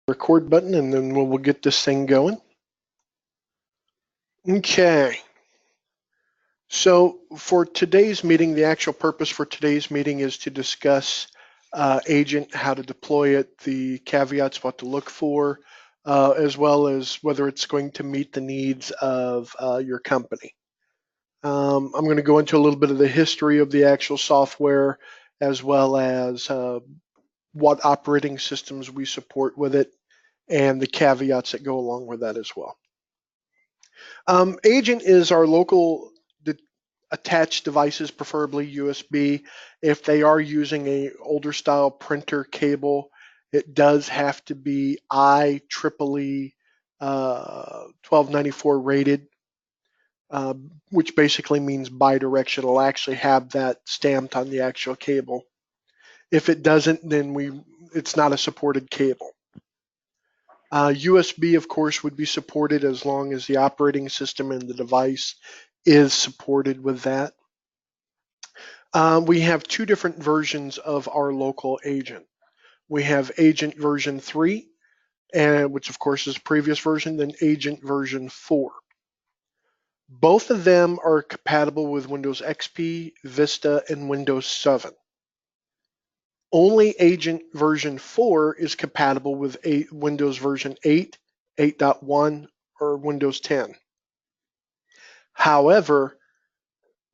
record button and then we'll get this thing going. Okay. So for today's meeting, the actual purpose for today's meeting is to discuss agent, how to deploy it, the caveats, what to look for, as well as whether it's going to meet the needs of your company. I'm going to go into a little bit of the history of the actual software, as well as what operating systems we support with it, and the caveats that go along with that as well. Agent is our local attached devices, preferably USB. If they are using a older style printer cable, it does have to be IEEE 1294 rated, which basically means bidirectional. It'll actually have that stamped on the actual cable. If it doesn't, then it's not a supported cable. USB, of course, would be supported as long as the operating system and the device is supported with that. We have two different versions of our local agent. We have agent version 3, which of course is the previous version, then agent version 4. Both of them are compatible with Windows XP, Vista, and Windows 7. Only agent version 4 is compatible with Windows version 8, 8.1, or Windows 10. However,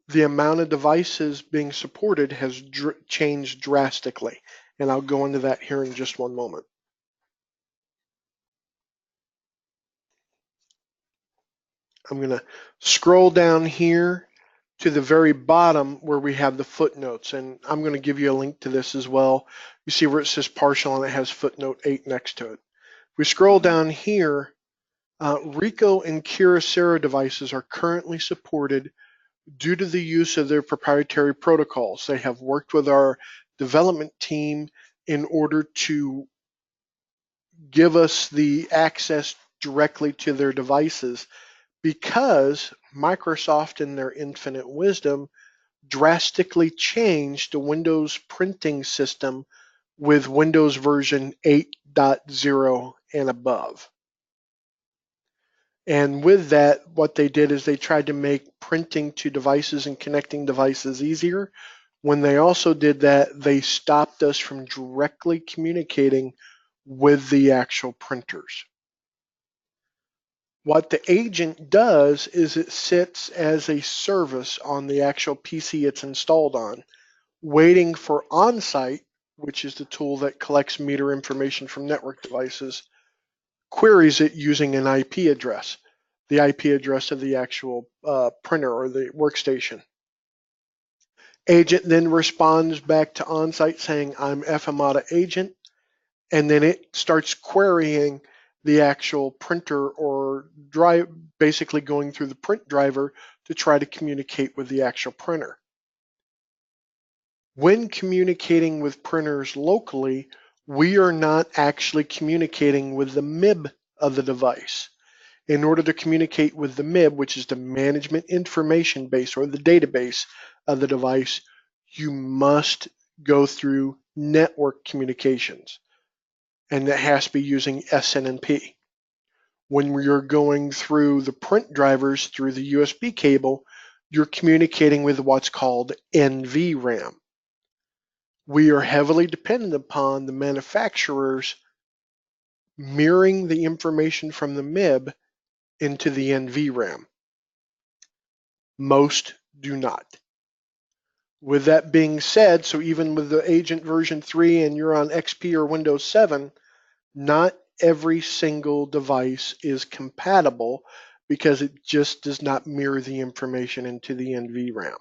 the amount of devices being supported has changed drastically, and I'll go into that here in just one moment. I'm going to scroll down here to the very bottom where we have the footnotes, and I'm going to give you a link to this as well. You see where it says partial and it has footnote 8 next to it. If we scroll down here, Ricoh and Kyocera devices are currently supported due to the use of their proprietary protocols. They have worked with our development team in order to give us the access directly to their devices, because Microsoft, in their infinite wisdom, drastically changed the Windows printing system with Windows version 8.0 and above. And with that, what they did is they tried to make printing to devices and connecting devices easier. When they also did that, they stopped us from directly communicating with the actual printers. What the agent does is it sits as a service on the actual PC it's installed on, waiting for OnSite, which is the tool that collects meter information from network devices, queries it using an IP address, the IP address of the actual printer or the workstation. Agent then responds back to OnSite saying, I'm FMATA agent, and then it starts querying the actual printer or drive, basically going through the print driver to try to communicate with the actual printer. When communicating with printers locally, we are not actually communicating with the MIB of the device. In order to communicate with the MIB, which is the management information base or the database of the device, you must go through network communications, and that has to be using SNMP. When you're going through the print drivers through the USB cable, you're communicating with what's called NVRAM. We are heavily dependent upon the manufacturers mirroring the information from the MIB into the NVRAM. Most do not. With that being said, so even with the agent version 3 and you're on XP or Windows 7, not every single device is compatible because it just does not mirror the information into the NVRAM.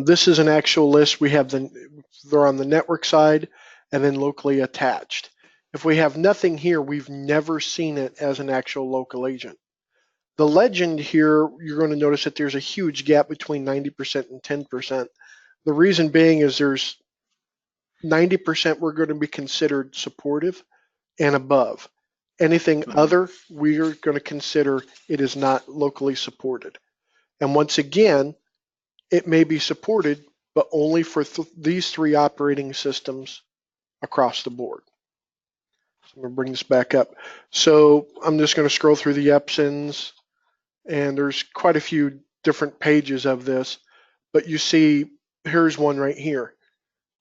This is an actual list. We have they're on the network side and then locally attached. If we have nothing here, we've never seen it as an actual local agent. The legend here, you're going to notice that there's a huge gap between 90% and 10%. The reason being is there's 90% we're going to be considered supportive and above. Anything other, we are going to consider it is not locally supported. And once again, it may be supported, but only for these 3 operating systems across the board. I'm going to bring this back up. So I'm just going to scroll through the Epsons, and there's quite a few different pages of this, but you see here's one right here.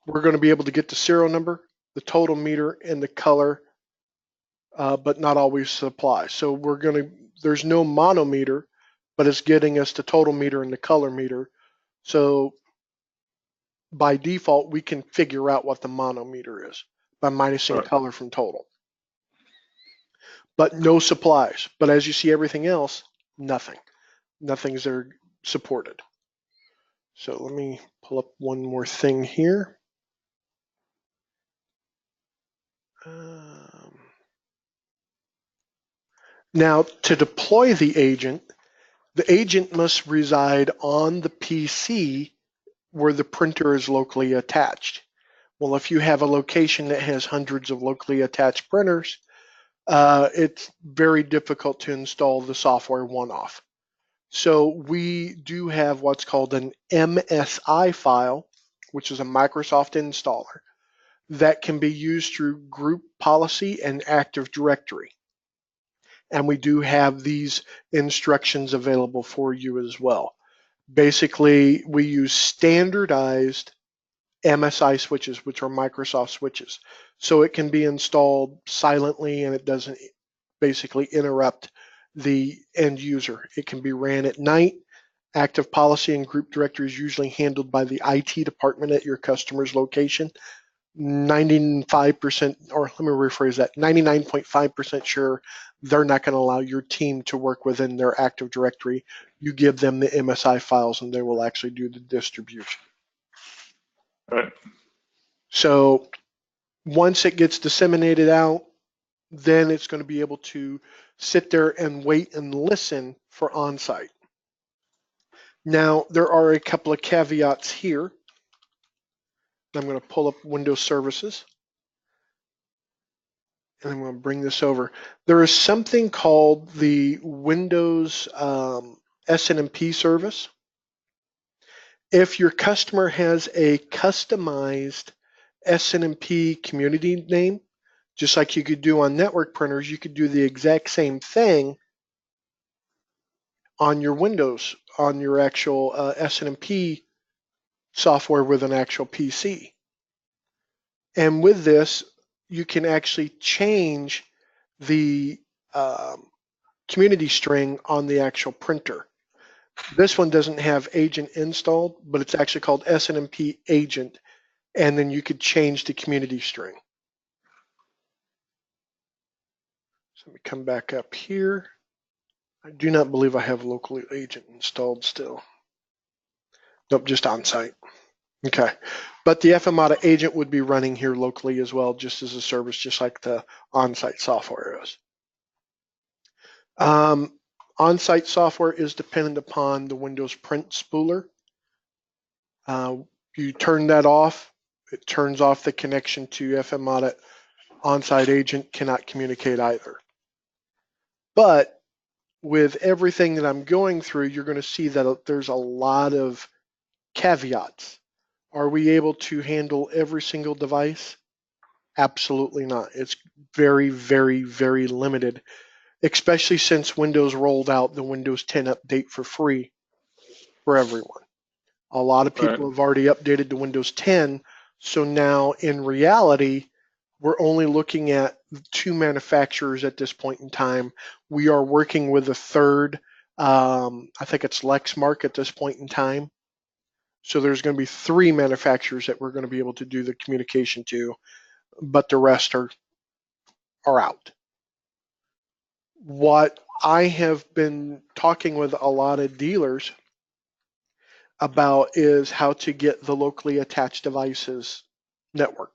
We're going to be able to get the serial number, the total meter, and the color, but not always supply. So there's no monometer, but it's getting us the total meter and the color meter. So by default, we can figure out what the monometer is by minusing color from total. But no supplies. But as you see everything else, nothing. Nothing's there supported. So let me pull up one more thing here. Now, to deploy the agent must reside on the PC where the printer is locally attached. Well, if you have a location that has hundreds of locally attached printers, it's very difficult to install the software one-off. So we do have what's called an MSI file, which is a Microsoft installer, that can be used through group policy and Active Directory. And we do have these instructions available for you as well. Basically, we use standardized MSI switches, which are Microsoft switches. So it can be installed silently and it doesn't basically interrupt the end user. It can be ran at night. Active policy and group directory is usually handled by the IT department at your customer's location. 95%, or let me rephrase that, 99.5% sure they're not going to allow your team to work within their Active Directory. You give them the MSI files and they will actually do the distribution. Right. So once it gets disseminated out, then it's going to be able to sit there and wait and listen for on-site. Now, there are a couple of caveats here. I'm going to pull up Windows Services. And I'm going to bring this over. There is something called the Windows SNMP service. If your customer has a customized SNMP community name, just like you could do on network printers, you could do the exact same thing on your Windows, on your actual SNMP software with an actual PC. And with this, you can actually change the community string on the actual printer. This one doesn't have agent installed, but it's actually called SNMP agent, and then you could change the community string. So let me come back up here. I do not believe I have local agent installed still. Nope, just on-site. Okay, but the FMATA agent would be running here locally as well, just as a service, just like the on-site software is. On-site software is dependent upon the Windows print spooler. You turn that off, it turns off the connection to FMATA. On-site agent cannot communicate either. But with everything that I'm going through, you're going to see that there's a lot of caveats. Are we able to handle every single device? Absolutely not. It's very, very, very limited, especially since Windows rolled out the Windows 10 update for free for everyone. A lot of people have already updated to Windows 10, so now in reality, we're only looking at 2 manufacturers at this point in time. We are working with a third, I think it's Lexmark at this point in time. So there's going to be 3 manufacturers that we're going to be able to do the communication to, but the rest are out. What I have been talking with a lot of dealers about is how to get the locally attached devices networked.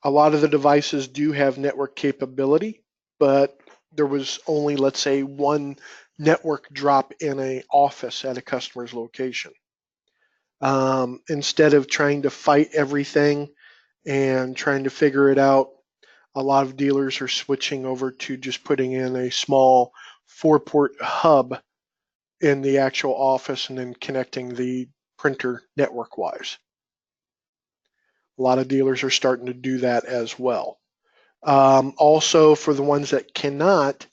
A lot of the devices do have network capability, but there was only, let's say, 1 network drop in an office at a customer's location. Instead of trying to fight everything and trying to figure it out, a lot of dealers are switching over to just putting in a small 4-port hub in the actual office and then connecting the printer network-wise. A lot of dealers are starting to do that as well. Also, for the ones that cannot,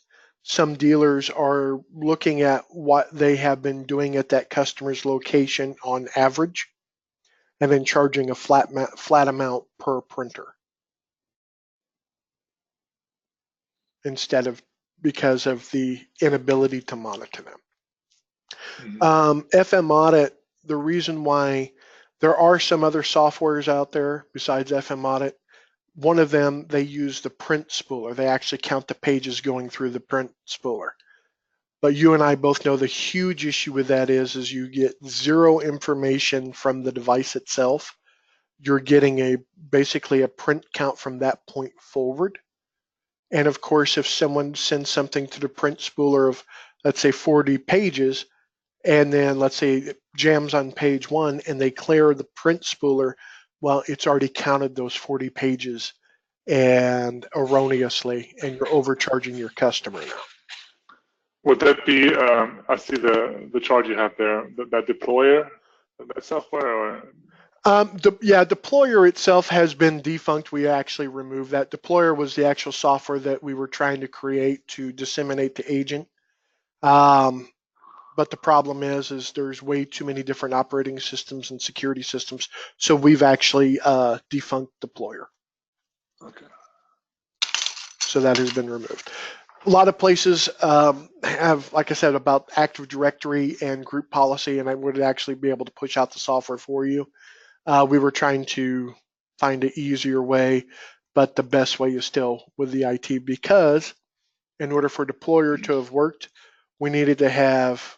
some dealers are looking at what they have been doing at that customer's location on average, and then charging a flat amount per printer instead of because of the inability to monitor them. FM Audit, the reason why there are some other softwares out there besides FM Audit, one of them, they use the print spooler. They actually count the pages going through the print spooler. But you and I both know the huge issue with that is you get zero information from the device itself. You're getting basically a print count from that point forward. And of course, if someone sends something to the print spooler of, let's say, 40 pages, and then let's say it jams on page 1 and they clear the print spooler, well, it's already counted those 40 pages and erroneously, and you're overcharging your customer now. Would that be, I see the charge you have there, that deployer, that software, or? Deployer itself has been defunct. We actually removed that. Deployer was the actual software that we were trying to create to disseminate to agent. But the problem is there's way too many different operating systems and security systems. So we've actually defunct Deployer. Okay. So that has been removed. A lot of places have, like I said, about Active Directory and group policy, and I would actually be able to push out the software for you. We were trying to find an easier way, but the best way is still with the IT, because in order for Deployer to have worked, we needed to have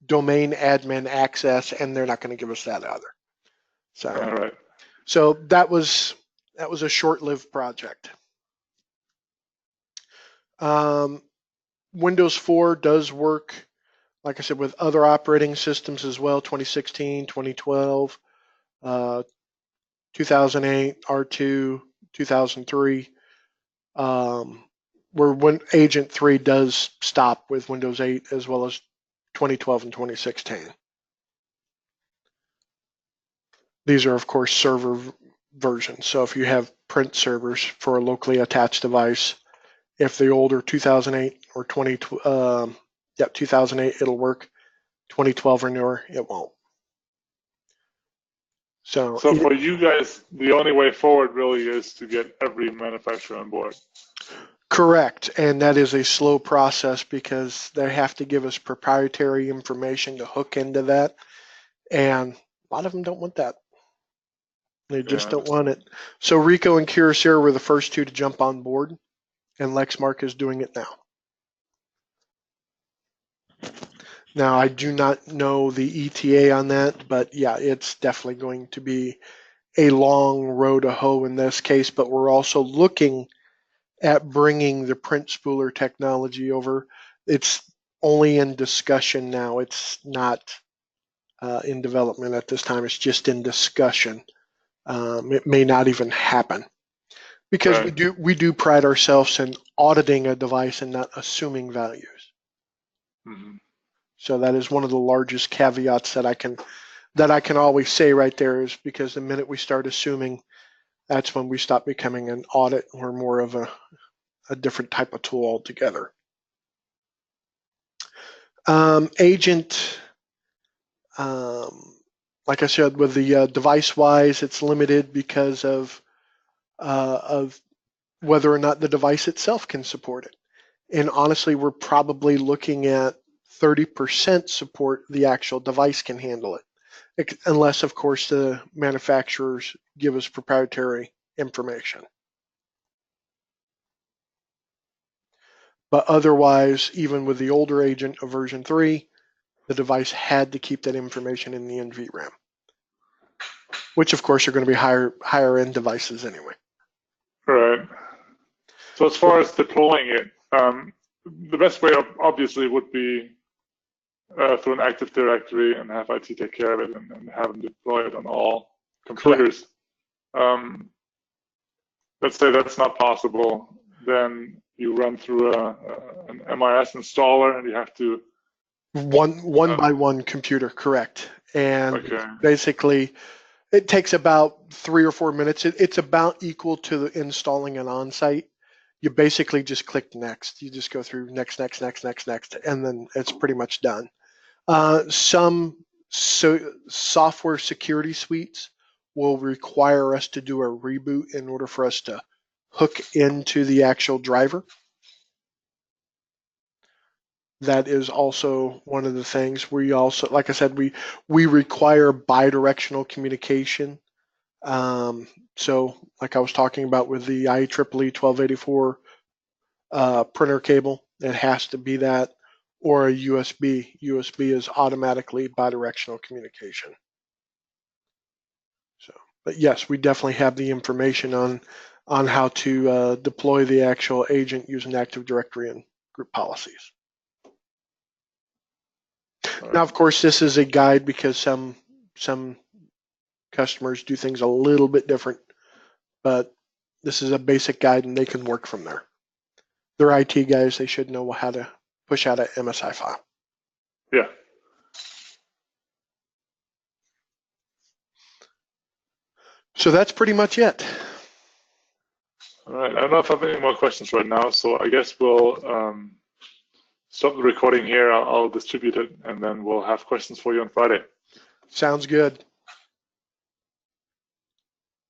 domain admin access, and they're not going to give us that either. So, all right. So that was a short-lived project. Windows 4 does work, like I said, with other operating systems as well, 2016, 2012, 2008, R2, 2003, where when Agent 3 does stop with Windows 8, as well as 2012 and 2016. These are, of course, server versions. So if you have print servers for a locally attached device, if the older 2008 or 2008, it'll work. 2012 or newer, it won't. So for you guys, the only way forward really is to get every manufacturer on board. Correct, and that is a slow process because they have to give us proprietary information to hook into that, and a lot of them don't want that. They just don't want it. So Rico and Curacao were the first two to jump on board, and Lexmark is doing it now. Now, I do not know the ETA on that, but yeah, it's definitely going to be a long road to hoe in this case, but we're also looking at bringing the print spooler technology over. It's only in discussion now. It's not in development at this time. It's just in discussion. It may not even happen because we do pride ourselves in auditing a device and not assuming values. Mm-hmm. So that is one of the largest caveats that I can always say right there, is because the minute we start assuming, that's when we stop becoming an audit. We're more of a different type of tool altogether. Agent, like I said, with the device-wise, it's limited because of whether or not the device itself can support it. And honestly, we're probably looking at 30% support the actual device can handle it, unless, of course, the manufacturers give us proprietary information. But otherwise, even with the older agent of version 3, the device had to keep that information in the NVRAM, which of course are going to be higher end devices anyway. Right. So as far as deploying it, the best way obviously would be through an Active Directory and have IT take care of it and have them deploy it on all computers. Let's say that's not possible. Then you run through an MIS installer, and you have to one by one computer, correct? And basically, it takes about 3 or 4 minutes. It's about equal to installing an on-site. you basically just click next. You just go through next, next, next, next, next, and then it's pretty much done. Some software security suites will require us to do a reboot in order for us to hook into the actual driver. That is also one of the things. We also, like I said, we require bidirectional communication. So like I was talking about with the IEEE 1284 printer cable, it has to be that, or a USB. USB is automatically bidirectional communication. So, but yes, we definitely have the information on how to deploy the actual agent using Active Directory and group policies. Now, of course, this is a guide because some customers do things a little bit different, but this is a basic guide and they can work from there. They're IT guys, they should know how to push out an MSI file. Yeah. So that's pretty much it. All right. I don't know if I have any more questions right now, so I guess we'll stop the recording here. I'll distribute it, and then we'll have questions for you on Friday. Sounds good.